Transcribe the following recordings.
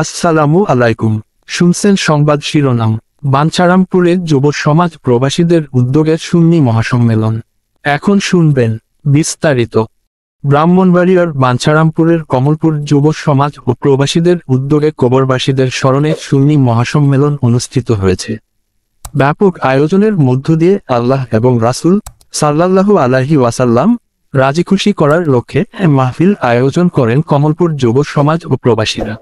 আসসালামু আলাইকুম। শুনছেন সংবাদ শিরোনাম। বাঞ্ছারামপুরে যুব সমাজ প্রবাসীদের উদ্যোগে সুন্নি মহাসম্মেলন। এখন শুনবেন বিস্তারিত। ব্রাহ্মণবাড়িয়ার বাঞ্ছারামপুরের কমলপুর যুব সমাজ ও প্রবাসীদের উদ্যোগে কবরবাসীদের স্মরণে সুন্নি মহাসম্মেলন অনুষ্ঠিত হয়েছে। ব্যাপক আয়োজনের মধ্য দিয়ে আল্লাহ এবং রাসূল সাল্লাল্লাহু আলাইহি ওয়াসাল্লাম রাজিখুশি করার লক্ষ্যে মাহফিল আয়োজন করেন কমলপুর যুব সমাজ ও প্রবাসীরা।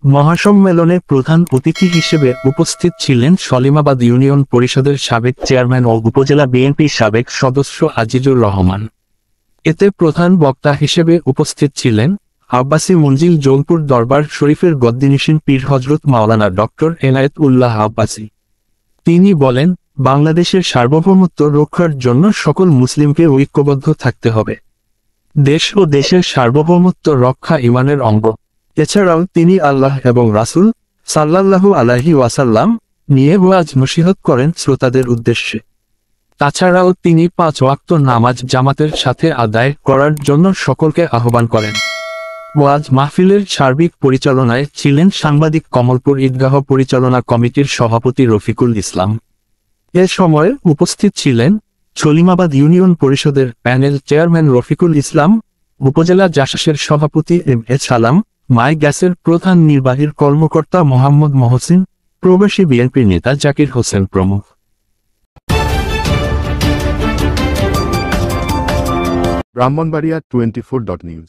মহাসম্মেলনে প্রধান অতিথি হিসেবে উপস্থিত ছিলেন সলিমাবাদ ইউনিয়ন পরিষদের সাবেক চেয়ারম্যান ও উপজেলা বিএনপির সাবেক সদস্য আজিজুর রহমান। এতে প্রধান বক্তা হিসেবে উপস্থিত ছিলেন আব্বাসী মঞ্জিল জৌনপুর দরবার শরীফের গদ্দিনিসীন পীর হজরত মাওলানা ডক্টর এনায়েত উল্লাহ আব্বাসী। তিনি বলেন, বাংলাদেশের সার্বভৌমত্ব রক্ষার জন্য সকল মুসলিমকে ঐক্যবদ্ধ থাকতে হবে। দেশ ও দেশের সার্বভৌমত্ব রক্ষা ঈমানের অঙ্গ। এছাড়াও তিনি আল্লাহ এবং রাসূল সাল্লাল্লাহু আলাইহি ওয়াসাল্লাম নিয়ে ওয়াজ নসিহত করেন শ্রোতাদের উদ্দেশ্যে। তাছাড়াও তিনি 5 ওয়াক্ত নামাজ জামাতের সাথে আদায় করার জন্য সকলকে আহ্বান করেন। ওয়াজ মাহফিলের সার্বিক পরিচালনায় ছিলেন সাংবাদিক কমলপুর ঈদগাহ পরিচালনা কমিটির সভাপতি রফিকুল ইসলাম। এ সময় উপস্থিত ছিলেন সলিমাবাদ ইউনিয়ন পরিষদের প্যানেল চেয়ারম্যান রফিকুল ইসলাম, উপজেলা জাসাসের সভাপতি এম.এ. সালাম, মাই গ্যাসের প্রধান নির্বাহীর কর্মকর্তা মোহাম্মদ মহসিন, প্রবাসী বিএনপির নেতা জাকির হোসেন প্রমুখ। ব্রাহ্মণবাড়িয়া 24.নিউজ।